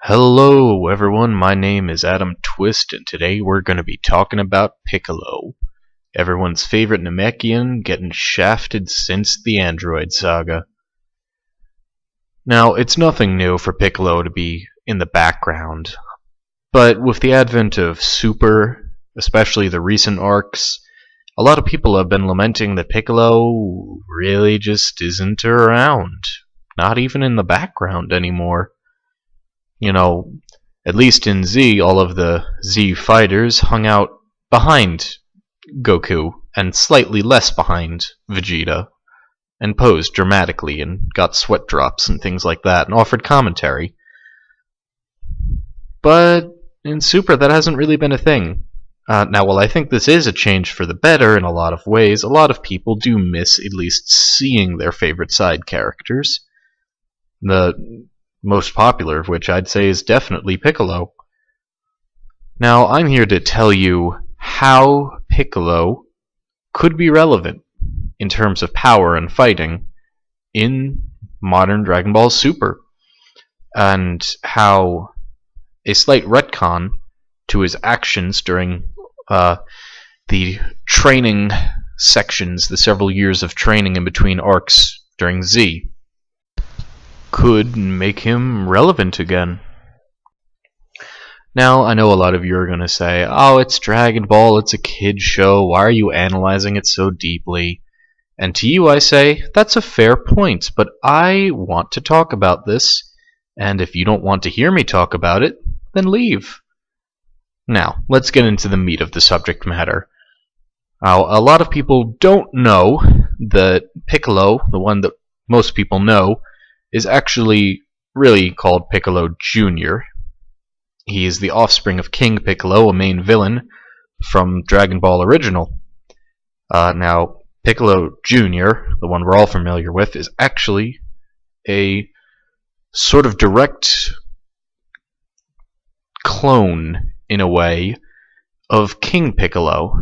Hello everyone, my name is Adam Twist, and today we're going to be talking about Piccolo, everyone's favorite Namekian getting shafted since the Android saga. Now, it's nothing new for Piccolo to be in the background, but with the advent of Super, especially the recent arcs, a lot of people have been lamenting that Piccolo really just isn't around, not even in the background anymore. You know, at least in Z, all of the Z fighters hung out behind Goku and slightly less behind Vegeta, and posed dramatically and got sweat drops and things like that and offered commentary. But in Super, that hasn't really been a thing. Now, while I think this is a change for the better in a lot of ways, a lot of people do miss at least seeing their favorite side characters. The most popular of which I'd say is definitely Piccolo. Now, I'm here to tell you how Piccolo could be relevant in terms of power and fighting in modern Dragon Ball Super, and how a slight retcon to his actions during the training sections, the several years of training in between arcs during Z, could make him relevant again. Now, I know a lot of you are going to say, oh, it's Dragon Ball, it's a kid's show, why are you analyzing it so deeply? And to you I say, that's a fair point, but I want to talk about this, and if you don't want to hear me talk about it, then leave. Now, let's get into the meat of the subject matter. Now, a lot of people don't know that Piccolo, the one that most people know, is actually really called Piccolo Jr. He is the offspring of King Piccolo, a main villain from Dragon Ball Original. Now, Piccolo Jr., the one we're all familiar with, is actually a sort of direct clone, in a way, of King Piccolo.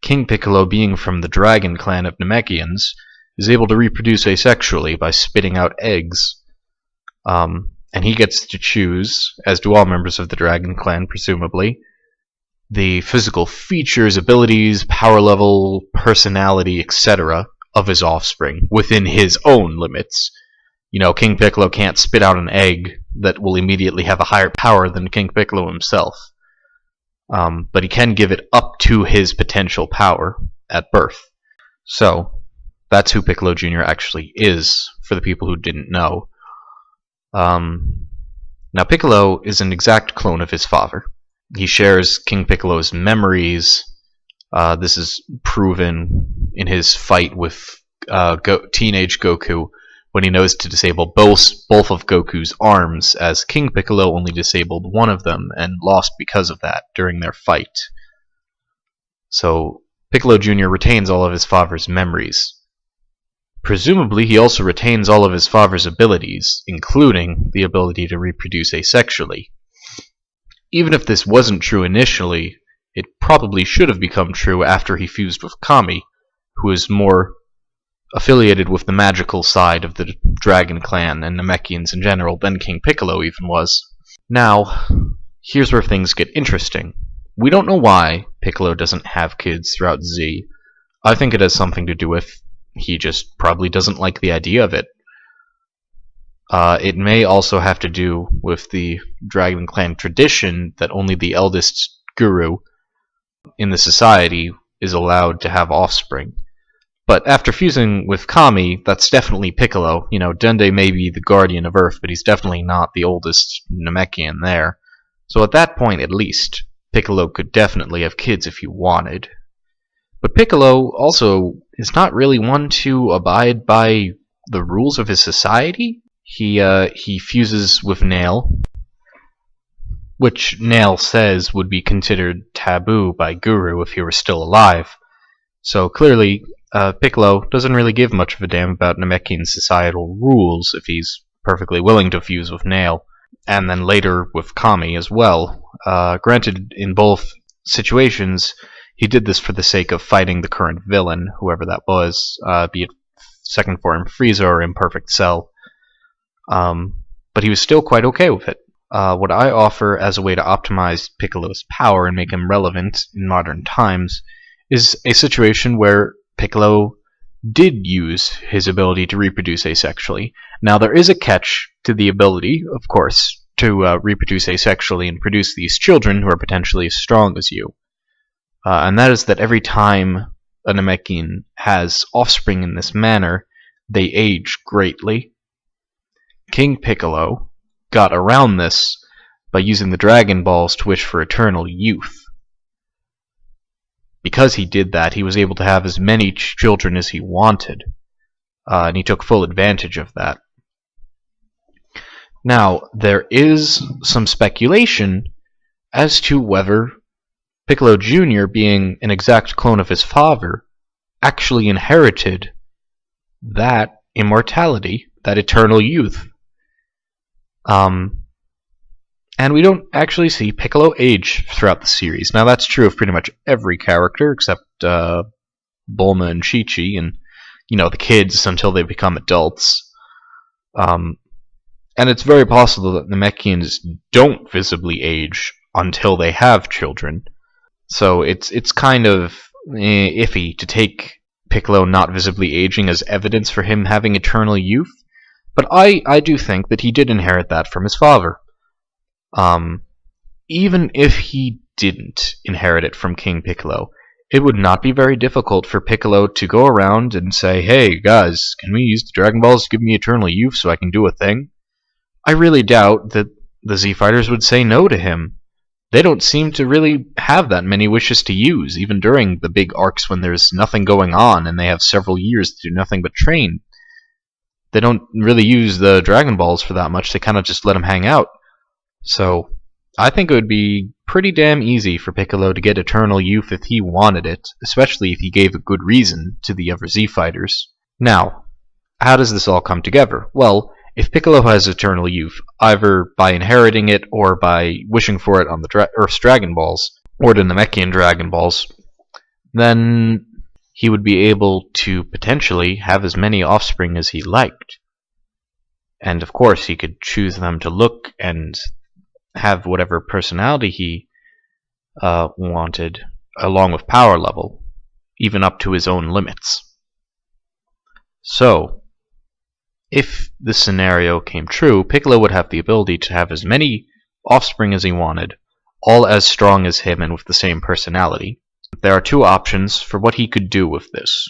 King Piccolo, being from the Dragon clan of Namekians, is able to reproduce asexually by spitting out eggs. And he gets to choose, as do all members of the Dragon clan presumably, the physical features, abilities, power level, personality, etc. of his offspring, within his own limits. You know, King Piccolo can't spit out an egg that will immediately have a higher power than King Piccolo himself. But he can give it up to his potential power at birth. So, that's who Piccolo Jr. actually is, for the people who didn't know. Now, Piccolo is an exact clone of his father. He shares King Piccolo's memories. This is proven in his fight with teenage Goku, when he knows to disable both of Goku's arms, as King Piccolo only disabled one of them, and lost because of that during their fight. So, Piccolo Jr. retains all of his father's memories. Presumably, he also retains all of his father's abilities, including the ability to reproduce asexually. Even if this wasn't true initially, it probably should have become true after he fused with Kami, who is more affiliated with the magical side of the Dragon clan and Namekians in general than King Piccolo even was. Now, here's where things get interesting. We don't know why Piccolo doesn't have kids throughout Z. I think it has something to do with he just probably doesn't like the idea of it. It may also have to do with the Dragon Clan tradition that only the eldest guru in the society is allowed to have offspring. But after fusing with Kami, that's definitely Piccolo. You know, Dende may be the guardian of Earth, but he's definitely not the oldest Namekian there. So at that point, at least, Piccolo could definitely have kids if he wanted. But Piccolo also is not really one to abide by the rules of his society. He fuses with Nail, which Nail says would be considered taboo by Guru if he were still alive. So clearly, Piccolo doesn't really give much of a damn about Namekian societal rules if he's perfectly willing to fuse with Nail, and then later with Kami as well. Granted, in both situations, he did this for the sake of fighting the current villain, whoever that was, be it second form Frieza or Imperfect Cell. But but he was still quite okay with it. What I offer as a way to optimize Piccolo's power and make him relevant in modern times is a situation where Piccolo did use his ability to reproduce asexually. Now, there is a catch to the ability, of course, to reproduce asexually and produce these children who are potentially as strong as you. And that is that every time a Namekian has offspring in this manner, they age greatly. King Piccolo got around this by using the Dragon Balls to wish for eternal youth. Because he did that, he was able to have as many children as he wanted, and he took full advantage of that. Now, there is some speculation as to whether Piccolo Jr., being an exact clone of his father, actually inherited that immortality, that eternal youth. And we don't actually see Piccolo age throughout the series. Now, that's true of pretty much every character except Bulma and Chi-Chi and, the kids until they become adults. And it's very possible that Namekians don't visibly age until they have children. So it's kind of iffy to take Piccolo not visibly aging as evidence for him having eternal youth. But I do think that he did inherit that from his father. Even if he didn't inherit it from King Piccolo, it would not be very difficult for Piccolo to go around and say, "Hey, guys, can we use the Dragon Balls to give me eternal youth so I can do a thing?" I really doubt that the Z-Fighters would say no to him. They don't seem to really have that many wishes to use, even during the big arcs when there's nothing going on and they have several years to do nothing but train. They don't really use the Dragon Balls for that much, they kind of just let them hang out. So, I think it would be pretty damn easy for Piccolo to get eternal youth if he wanted it, especially if he gave a good reason to the other Z-Fighters. Now, how does this all come together? Well, if Piccolo has eternal youth, either by inheriting it or by wishing for it on the Earth's Dragon Balls, or the Namekian Dragon Balls, then he would be able to potentially have as many offspring as he liked. And of course, he could choose them to look and have whatever personality he wanted, along with power level, even up to his own limits. So, if this scenario came true, Piccolo would have the ability to have as many offspring as he wanted, all as strong as him and with the same personality. There are two options for what he could do with this.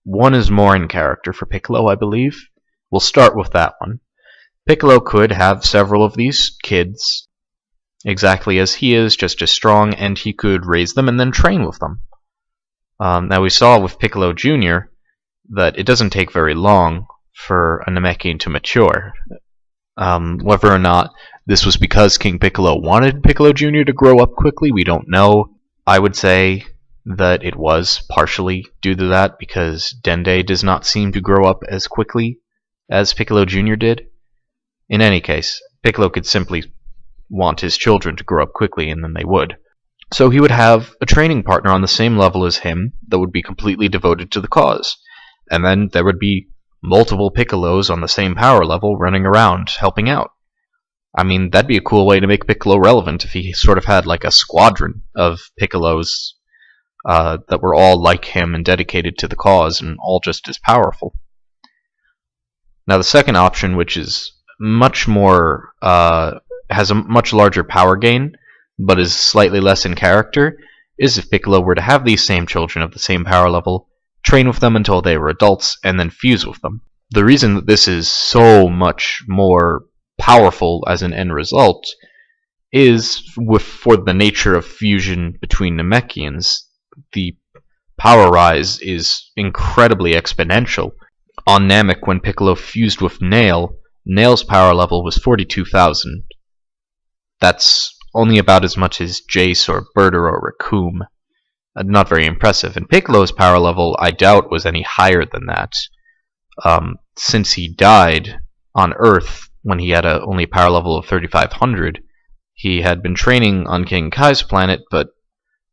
One is more in character for Piccolo, I believe. We'll start with that one. Piccolo could have several of these kids, exactly as he is, just as strong, and he could raise them and then train with them. Now we saw with Piccolo Jr. that it doesn't take very long for a Namekian to mature. Whether or not this was because King Piccolo wanted Piccolo Jr. to grow up quickly, we don't know. I would say that it was partially due to that, because Dende does not seem to grow up as quickly as Piccolo Jr. did. In any case, Piccolo could simply want his children to grow up quickly, and then they would. So he would have a training partner on the same level as him that would be completely devoted to the cause. And then there would be multiple Piccolos on the same power level running around, helping out. I mean, that'd be a cool way to make Piccolo relevant if he sort of had like a squadron of Piccolos that were all like him and dedicated to the cause and all just as powerful. Now the second option, which is much more, has a much larger power gain, but is slightly less in character, is if Piccolo were to have these same children of the same power level, train with them until they were adults, and then fuse with them. The reason that this is so much more powerful as an end result is for the nature of fusion between Namekians. The power rise is incredibly exponential. On Namek, when Piccolo fused with Nail, Nail's power level was 42,000. That's only about as much as Jace or Berter or Raccoon. Not very impressive. And Piccolo's power level, I doubt, was any higher than that. Since he died on Earth when he had only a power level of 3,500, he had been training on King Kai's planet, but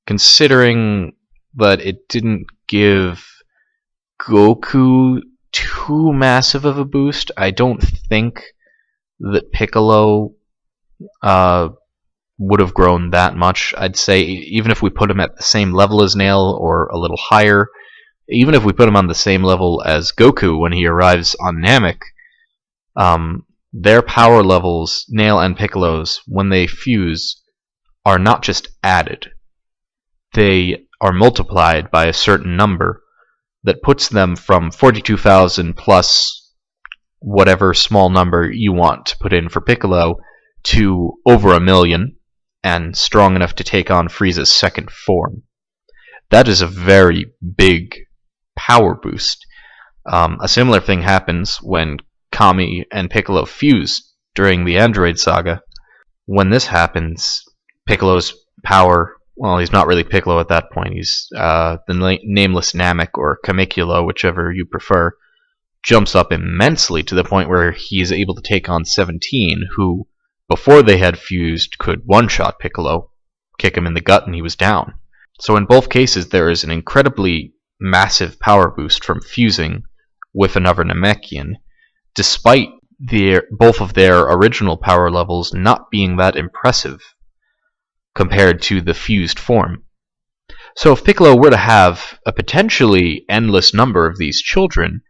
considering that it didn't give Goku too massive of a boost, I don't think that Piccolo would have grown that much. I'd say even if we put him at the same level as Nail or a little higher, even if we put him on the same level as Goku when he arrives on Namek, their power levels, Nail and Piccolo's, when they fuse, are not just added. They are multiplied by a certain number that puts them from 42,000 plus whatever small number you want to put in for Piccolo to over 1,000,000 and strong enough to take on Frieza's second form. That is a very big power boost. A similar thing happens when Kami and Piccolo fuse during the Android Saga. When this happens, Piccolo's power, well, he's not really Piccolo at that point, he's the nameless Namek or Kamikula, whichever you prefer, jumps up immensely to the point where he is able to take on 17, who, before they had fused, could one-shot Piccolo, kick him in the gut, and he was down. So in both cases, there is an incredibly massive power boost from fusing with another Namekian, despite both of their original power levels not being that impressive compared to the fused form. So if Piccolo were to have a potentially endless number of these children,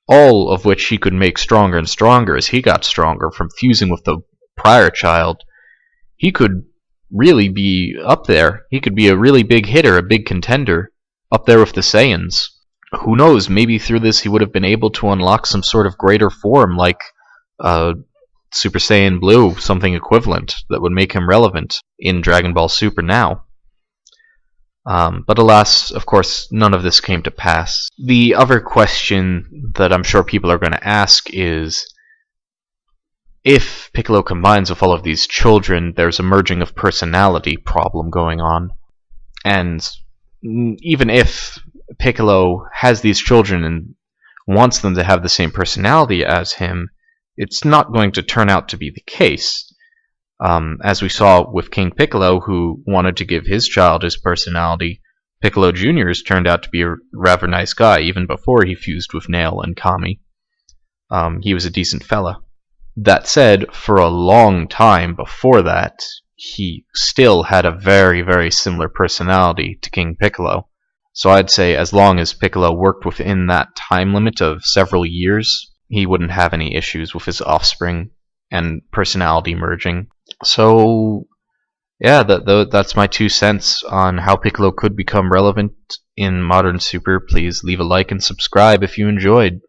all of which he could make stronger and stronger as he got stronger from fusing with the prior child, he could really be up there. He could be a really big hitter, a big contender, up there with the Saiyans. Who knows, maybe through this he would have been able to unlock some sort of greater form, like Super Saiyan Blue, something equivalent, that would make him relevant in Dragon Ball Super now. But alas, of course, none of this came to pass. The other question that I'm sure people are going to ask is, if Piccolo combines with all of these children, there's a merging of personality problem going on. And even if Piccolo has these children and wants them to have the same personality as him, it's not going to turn out to be the case. As we saw with King Piccolo, who wanted to give his child his personality, Piccolo Jr.'s turned out to be a rather nice guy, even before he fused with Nail and Kami. He was a decent fella. That said, for a long time before that, he still had a very, very similar personality to King Piccolo. So I'd say as long as Piccolo worked within that time limit of several years, he wouldn't have any issues with his offspring and personality merging. So, yeah, that's my 2 cents on how Piccolo could become relevant in modern Super. Please leave a like and subscribe if you enjoyed.